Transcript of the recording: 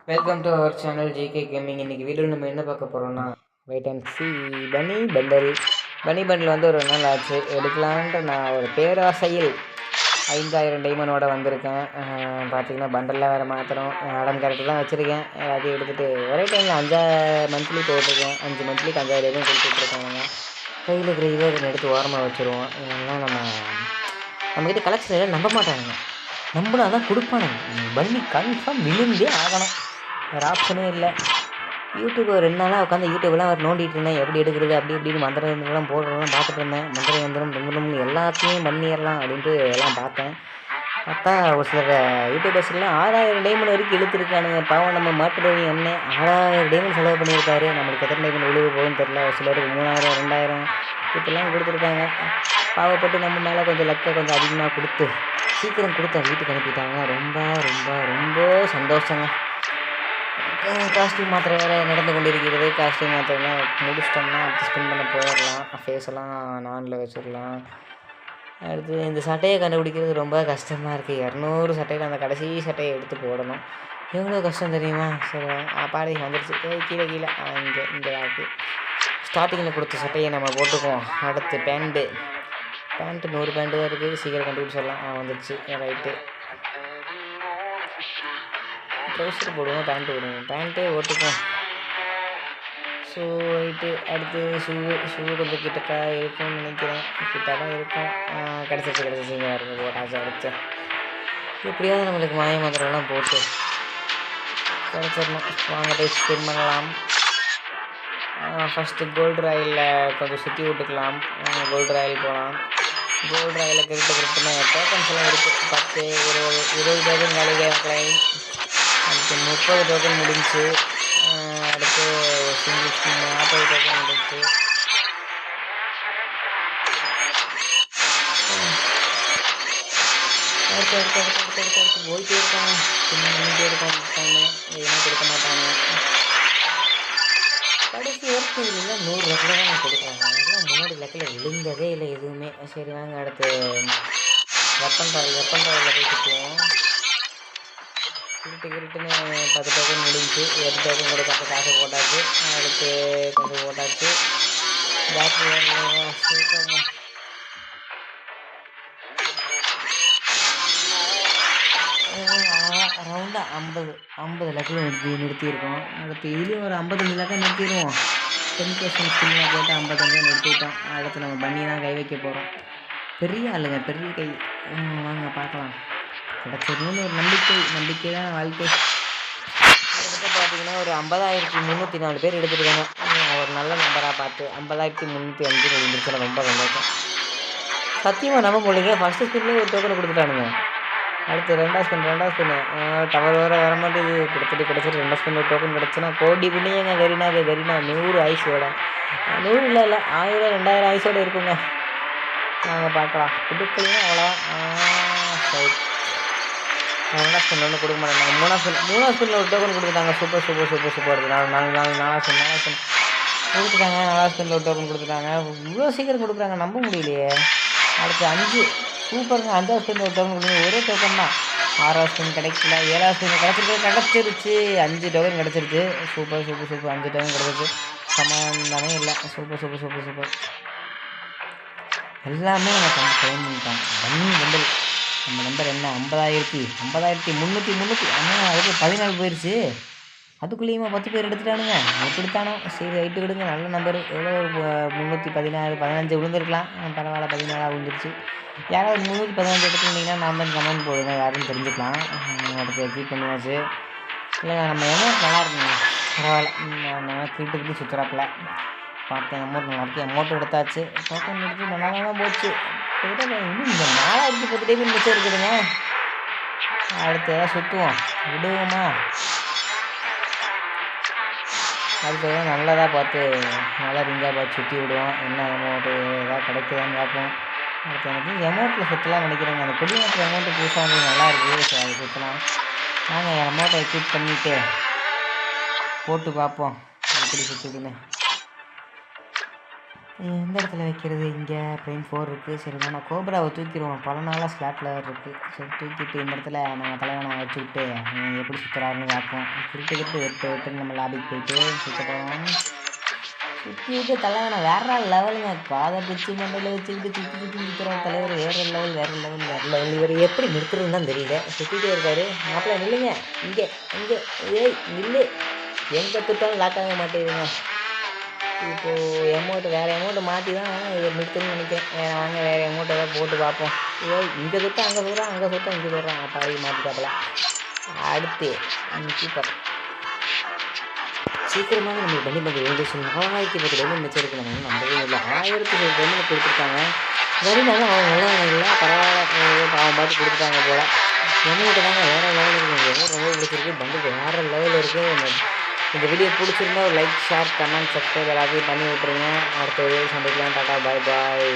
Welcome to our channel GK gaming. இன்றைக்கி வீடியோ நம்ம என்ன பார்க்க போகிறோம்னா வெயிட் அண்ட் சி பனி பண்டில் வந்து ஒரு நாள் ஆச்சு எடுக்கலான்ட்டு நான் ஒரு பேராசையில் 5000 டைமண்டோட வந்திருக்கேன். பார்த்திங்கன்னா பண்டலில் வேறு மாத்திரம் அடம் கரெக்டு தான் வச்சுருக்கேன். எல்லாத்தையும் எடுத்துகிட்டு ஒரே டைமில் 5 மந்த்லி போட்டிருக்கேன். 5 மந்த்லிக்கு 5000 கொடுத்துட்ருக்காங்க. கையில் இருக்கிற இதை எடுத்து ஓரமாக வச்சுருவோம். இதெல்லாம் நம்மக்கிட்ட கலெக்ஷன் நம்ப மாட்டாங்க, நம்பினா தான் கொடுப்பானுங்க. பண்ணி கன்ஃபார்ம் விழுந்தே ஆகணும், வேறு ஆப்ஷனே இல்லை. யூடியூப் 2 நாளாக உட்காந்து யூடியூப்லாம் அவர் நோண்டிகிட்டு இருந்தேன். எப்படி எடுக்கிறது அப்படி இப்படின்னு மந்திரம் போடுறதெல்லாம் பார்த்துட்டு இருந்தேன். மந்திர யந்திரம் எல்லாத்தையும் பண்ணிடலாம் அப்படின்ட்டு எல்லாம் பார்த்தேன். பார்த்தா ஒரு சில யூடியூபர்ஸ்லாம் 6000 டைமண்ட் வரைக்கும் இழுத்துருக்கானுங்க. பாவம் நம்ம மாட்டுறவி என்ன 6000 டைமண்ட் செலவு பண்ணியிருக்காரு. நம்மளுக்கு எத்தனை டைமண்ட் விழுவு போகுன்னு தெரில. ஒரு சிலருக்கு 3000 2000 இப்படிலாம் கொடுத்துருக்காங்க. பாவப்பட்டு நம்ம மேலே கொஞ்சம் லக்கை கொஞ்சம் அதிகமாக கொடுத்து சீக்கிரம் கொடுத்தேன், வீட்டுக்கு அனுப்பிட்டாங்க. ரொம்ப ரொம்ப ரொம்ப சந்தோஷங்க. காஸ்டியூம் மாத்திரை வேறு நடந்து கொண்டிருக்கிறது. காஸ்டியூம் மாத்திரைலாம் முடிச்சிட்டோம்னா அடுத்து ஸ்பின் பண்ண போயிடலாம். ஃபேஸெல்லாம் நானில் வச்சிடலாம். அடுத்து இந்த சட்டையை கண்டுபிடிக்கிறது ரொம்ப கஷ்டமாக இருக்குது. 200 சட்டையில் அந்த கடைசி சட்டையை எடுத்து போடணும். எவ்வளோ கஷ்டம் தெரியுமா? சரி பாடி வந்துடுச்சு. கீழே இங்கே இருக்குது. ஸ்டார்டிங்கில் கொடுத்த சட்டையை நம்ம போட்டுக்குவோம். அடுத்து பேண்ட்டு 100 பேண்ட்டு தான் இருக்குது. சீக்கிரம் கண்டுபிடிச்சிடலாம். வந்துடுச்சு. ரைட்டு. ட்ரௌசர் போடுவோம், பேண்ட்டு போடுவோம். பேண்ட்டே ஓட்டுக்குவோம். So right. அடுத்து ஷூ கொஞ்சம் கிட்டக்கா இருக்கும்னு நினைக்கிறேன். கிட்டாக தான் இருக்கும். கிடச்சிருச்சுங்க இருக்குது. போட்டாச்சு. அடுத்து எப்படியாவது நம்மளுக்கு மாய மந்திரம்லாம் போட்டு கிடச்சிடணும். வாங்க போய் ஸ்பின் பண்ணலாம். ஃபஸ்ட்டு கோல்டு ராயில் கொஞ்சம் சுற்றி விட்டுக்கலாம். கோல்டு ராயில் போகலாம். கோல்டு ராயில் கிரிட்டுனா டோக்கன்ஸ் எல்லாம் இருக்குது. 10 20 டோக்கன் வேலைக்கு கிளைம். அடுத்து 30 டோக்கன் முடிஞ்சு. அடுத்து 40 டோக்கன் முடிஞ்சு. அடுத்து போயிட்டே இருக்காங்க. பண்ணிகிட்டே இருக்கோம். எதுவும் கொடுக்க மாட்டாங்க. கடைசி வரைக்கும் இல்லைங்களா 100 லக்கில் தான் கொடுக்குறாங்க. அதெல்லாம் முன்னாடி லக்கில் விழுந்ததே இல்லை எதுவுமே. சரி வாங்க அடுத்து வெப்பன் ராயில் போய் சுற்றுவோம். கிரிட்டுன்னு 10 டோக்கன் முடிஞ்சு. 8 டோக்கன் கொடுக்காத காசு போட்டாச்சு. அடுத்து கொஞ்சம் போட்டாச்சு. பேட்ரி சூப்பருங்க. அரௌண்டாக 50 லக்கில் நிறுத்தியிருக்கோம். அடுத்து இதுலேயும் ஒரு 55 லக்கம் நிறுத்திடுவோம். 10% ஸ்பின்னாக போட்டு 55 நிறுத்திட்டோம். அடுத்து நம்ம பண்ணி தான் கை வைக்க போகிறோம். பெரிய ஆளுங்க, பெரிய கை. வாங்க பார்க்கலாம். கிடச்சிருந்தோன்னு ஒரு நம்பிக்கை தான் வாழ்க்கை. அதுக்கிட்ட பார்த்தீங்கன்னா ஒரு 50,304 பேர் எடுத்துருக்காங்க. ஒரு நல்ல நம்பராக பார்த்து 50,305 முடிஞ்சிருச்சு. ரொம்ப சந்தோஷம். சத்தியமாக நம்ப முடியல. ஃபஸ்ட்டு ஸ்பின்லேயே ஒரு டோக்கனை கொடுத்துட்டானுங்க. அடுத்து 2வது ஸ்பின் டவர் வேறு வர மாட்டேங்குது. கிடச்சிட்டு 2வது ஸ்பின் ஒரு டோக்கன் கிடச்சுன்னா கோடி புண்ணியங்க. கரீனா 100 ஐஸோட 100 இல்லை 1000 2000 ஐஸோடு இருக்குங்க. நாங்கள் பார்க்கலாம். கொடுக்கலாம் அவ்வளோதான். சரி 2வது ஸ்பின் ஒன்று கொடுக்க மாட்டாங்க. 3வது ஸ்பின்னில் ஒரு டோக்கன் கொடுத்துட்டாங்க. சூப்பர் 4வது ஸ்பின் கொடுத்துட்டாங்க. 4வது ஸ்பின்னில் ஒரு டோக்கன் கொடுத்துட்டாங்க. இவ்வளோ சீக்கிரம் கொடுக்குறாங்க, நம்ப முடியலையே. அடுத்து 5 சூப்பருங்க. 5வது ஸ்பின்னில் ஒரு டோக்கன் கொடுங்க. ஒரே டோக்கன் தான். 6வது ஸ்பின் கிடைக்கல. 7வது ஸ்பின் கிடச்சிருச்சு. 5 டோக்கன் கிடச்சிருச்சு. சூப்பர் 5 டோக்கன் கிடச்சிருச்சு. சமாதானமே இல்லை. சூப்பர் எல்லாமே நம்ம கிளைம் பண்ணிட்டோம். பண்டில் நம்ம நம்பர் என்ன 50,300 ஆனால் அதுக்கு 14 போயிடுச்சு. அதுக்குள்ளேயுமா 10 பேர் எடுத்துட்டானுங்க. எடுத்துட்டானோ சரி ரைட்டு விடுங்க. நல்ல நம்பர். எவ்வளோ 314 15 விழுந்துருக்கலாம். பரவாயில்ல 14 விழுந்துருச்சு. யாராவது 315 எடுத்துருந்தீங்கன்னா நான் தான் கமெண்ட் போடுங்க, யாருன்னு தெரிஞ்சுக்கலாம். அடுத்து கீப் பண்ணியாச்சு. இல்லைங்க நம்ம நல்லா இருக்குங்க. பரவாயில்ல. நம்ம கிரிட்டுக்கு சுற்றுறாப்பில் பார்த்தேன். அமௌண்ட் நல்லா இருக்கு. அமௌண்ட் எடுத்தாச்சு. டோக்கன் எடுத்து நல்லா தான் போச்சு. இன்னும் இந்த 4010 டைம் மிச்சம் இருக்குதுங்க. அடுத்து எதாவது சுற்றுவோம், விடுவோமா? அடுத்து நல்லதாக பார்த்து நல்லா ரிங்காக பார்த்து சுற்றி விடுவோம். என்ன அமௌண்ட்டு ஏதாவது கிடைக்குதான்னு பார்ப்போம். அடுத்து எனக்கு அமௌண்ட்டில் சுற்றலாம் நினைக்கிறேங்க. அந்த குடிமக்கள் அமௌண்ட்டு புதுசாக வந்து நல்லா இருக்குது. ஸோ அது சுற்றலாம். நாங்கள் என் அமௌண்ட்டை எக்யூட் பண்ணிவிட்டு போட்டு பார்ப்போம் எப்படி சுற்றுதுன்னு. எந்த இடத்துல வைக்கிறது? இங்கே பிரைம் 4 இருக்குது. சரி நான் கோப்ராவை தூக்கிடுவோம். பல நாளாக ஸ்லாட்டில் இருக்குது. சரி தூக்கிட்டு இந்த இடத்துல நம்ம தலைவனை வச்சுக்கிட்டு எப்படி சுற்றுறாருன்னு பார்ப்போம். கிரிட்டு விட்டு நம்ம லாபிக்கு போயிட்டு சுற்ற போகிறோம். சுற்றி விட்டு தலைவனை வேற லெவலுங்க. காதை பிச்சு மண்டையில் வச்சுக்கிட்டு சுற்றி சுற்றுற தலைவர் வேறு லெவல். இவர் எப்படி நிறுத்துறதுன்னு தான் தெரியல. சுற்றிட்டே இருக்காரு. மாப்பிள்ளை நில்லுங்க. இங்கே ஏய் நில்லு. எங்கே துட்டாலும் லாக் ஆக மாட்டேங்குதுங்க. இப்போது வேறு அமௌண்ட்டை மாற்றி தான் இவர் நிறுத்துன்னு நினைக்கிறேன். வாங்க வேறு அமௌண்ட்டை ஏதாவது போட்டு பார்ப்போம். இங்கே சுட்டா அங்கே சொல்கிறான், அங்கே சுட்டா இங்கே சொல்கிறான். அப்பாவி மாற்றிட்டாப்பில். அடுத்து சூப்பர். சீக்கிரமாக நம்ம பண்ணி ரெண்டு 4010 டைமண்ட் மிச்சம் இருக்கு. நம்ம நம்பவே இல்லை. 1000 டைமண்ட் கொடுத்துருக்காங்க. வரினாலும் அவங்க நல்லா இல்லை. பரவாயில்ல பாவம் பார்த்து கொடுத்துட்டாங்க போல். அமௌண்ட்டு தாங்க வேறு லெவலில் இருக்குது. ரொம்ப பிடிச்சிருக்கு. பண்டு வேறு லெவலில் இருக்குது. இந்த வீடியோ பிடிச்சிருந்தா ஒரு லைக், ஷேர், கமெண்ட், சப்ஸ்கிரைப் எல்லாத்தையும் பண்ணி விட்ருங்க. அடுத்த வீடியோ சந்திக்கலாம். டாடா பாய்.